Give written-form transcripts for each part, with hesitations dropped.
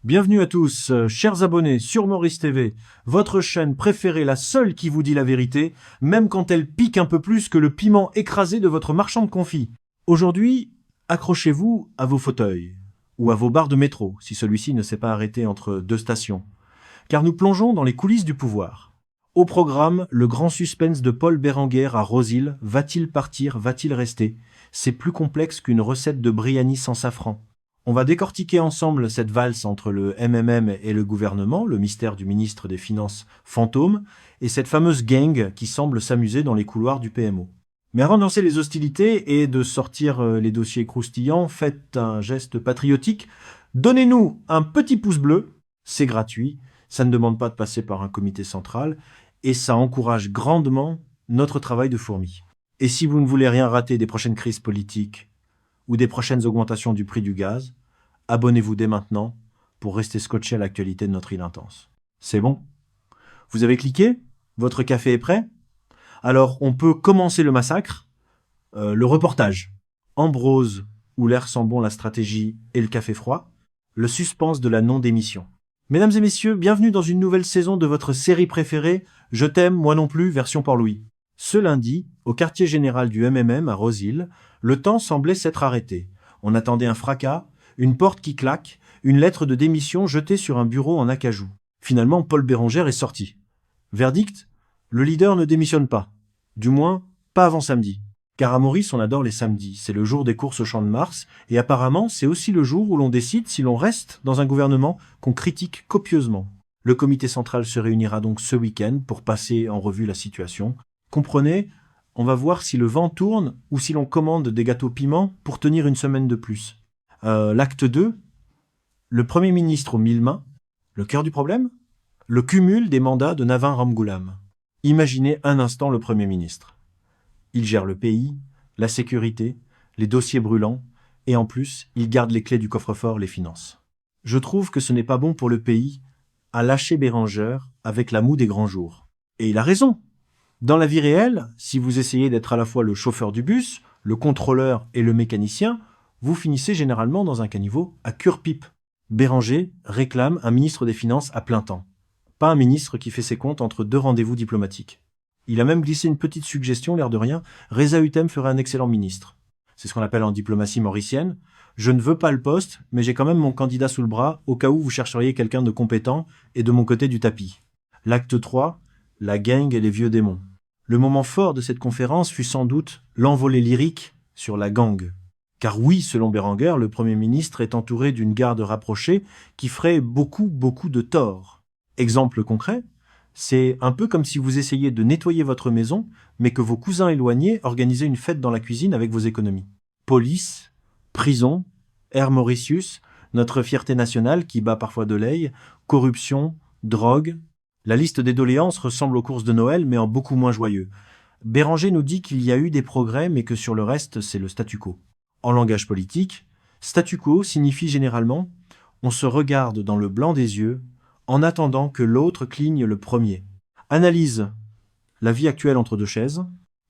Bienvenue à tous, chers abonnés sur Maurice TV, votre chaîne préférée, la seule qui vous dit la vérité, même quand elle pique un peu plus que le piment écrasé de votre marchand de confit. Aujourd'hui, accrochez-vous à vos fauteuils, ou à vos barres de métro, si celui-ci ne s'est pas arrêté entre deux stations, car nous plongeons dans les coulisses du pouvoir. Au programme, le grand suspense de Paul Berenguer à Rosile, va-t-il partir, va-t-il rester? C'est plus complexe qu'une recette de Briani sans safran. On va décortiquer ensemble cette valse entre le MMM et le gouvernement, le mystère du ministre des Finances fantôme, et cette fameuse gang qui semble s'amuser dans les couloirs du PMO. Mais avant de lancer les hostilités et de sortir les dossiers croustillants, faites un geste patriotique. Donnez-nous un petit pouce bleu, c'est gratuit, ça ne demande pas de passer par un comité central, et ça encourage grandement notre travail de fourmi. Et si vous ne voulez rien rater des prochaines crises politiques ou des prochaines augmentations du prix du gaz, abonnez-vous dès maintenant pour rester scotché à l'actualité de notre île intense. C'est bon? Vous avez cliqué? Votre café est prêt? Alors, on peut commencer le massacre. Le reportage. Ambrose, où l'air sent bon la stratégie et le café froid. Le suspense de la non-démission. Mesdames et messieurs, bienvenue dans une nouvelle saison de votre série préférée, Je t'aime, moi non plus, version Port-Louis. Ce lundi, au quartier général du MMM à Rosile, le temps semblait s'être arrêté. On attendait un fracas, une porte qui claque, une lettre de démission jetée sur un bureau en acajou. Finalement, Paul Berenguer est sorti. Verdict, le leader ne démissionne pas. Du moins, pas avant samedi. Car à Maurice, on adore les samedis. C'est le jour des courses au Champ de Mars, et apparemment, c'est aussi le jour où l'on décide si l'on reste dans un gouvernement qu'on critique copieusement. Le comité central se réunira donc ce week-end pour passer en revue la situation. Comprenez, on va voir si le vent tourne ou si l'on commande des gâteaux piments pour tenir une semaine de plus. L'acte 2, le Premier ministre aux 1000 mains. Le cœur du problème? Le cumul des mandats de Navin Ramgoolam. Imaginez un instant le Premier ministre. Il gère le pays, la sécurité, les dossiers brûlants, et en plus, il garde les clés du coffre-fort, les finances. Je trouve que ce n'est pas bon pour le pays à lâcher Berenguer avec la moue des grands jours. Et il a raison. Dans la vie réelle, si vous essayez d'être à la fois le chauffeur du bus, le contrôleur et le mécanicien, vous finissez généralement dans un caniveau à cure-pipe. Berenguer réclame un ministre des Finances à plein temps. Pas un ministre qui fait ses comptes entre deux rendez-vous diplomatiques. Il a même glissé une petite suggestion, l'air de rien, Reza Hüttem ferait un excellent ministre. C'est ce qu'on appelle en diplomatie mauricienne. Je ne veux pas le poste, mais j'ai quand même mon candidat sous le bras, au cas où vous chercheriez quelqu'un de compétent et de mon côté du tapis. L'acte 3, la gang et les vieux démons. Le moment fort de cette conférence fut sans doute l'envolée lyrique sur la gang. Car oui, selon Berenguer, le Premier ministre est entouré d'une garde rapprochée qui ferait beaucoup de tort. Exemple concret, c'est un peu comme si vous essayiez de nettoyer votre maison, mais que vos cousins éloignés organisaient une fête dans la cuisine avec vos économies. Police, prison, Air Mauritius, notre fierté nationale qui bat parfois de l'aile, corruption, drogue. La liste des doléances ressemble aux courses de Noël, mais en beaucoup moins joyeux. Berenguer nous dit qu'il y a eu des progrès, mais que sur le reste, c'est le statu quo. En langage politique, statu quo signifie généralement « on se regarde dans le blanc des yeux en attendant que l'autre cligne le premier ». Analyse la vie actuelle entre deux chaises.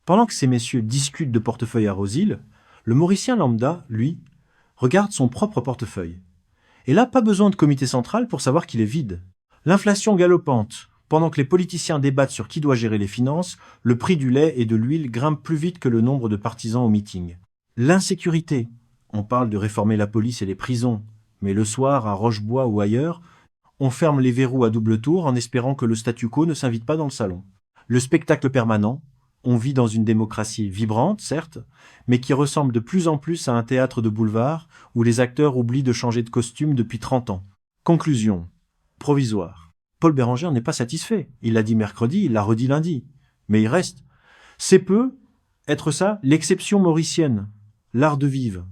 Pendant que ces messieurs discutent de portefeuille à Rosile, le Mauricien lambda, lui, regarde son propre portefeuille. Et là, pas besoin de comité central pour savoir qu'il est vide. L'inflation galopante. Pendant que les politiciens débattent sur qui doit gérer les finances, le prix du lait et de l'huile grimpe plus vite que le nombre de partisans au meeting. L'insécurité. On parle de réformer la police et les prisons, mais le soir, à Rochebois ou ailleurs, on ferme les verrous à double tour en espérant que le statu quo ne s'invite pas dans le salon. Le spectacle permanent. On vit dans une démocratie vibrante, certes, mais qui ressemble de plus en plus à un théâtre de boulevard où les acteurs oublient de changer de costume depuis 30 ans. Conclusion. Provisoire. Paul Berenguer n'est pas satisfait. Il l'a dit mercredi, il l'a redit lundi. Mais il reste. C'est peu être ça l'exception mauricienne. L'art de vivre.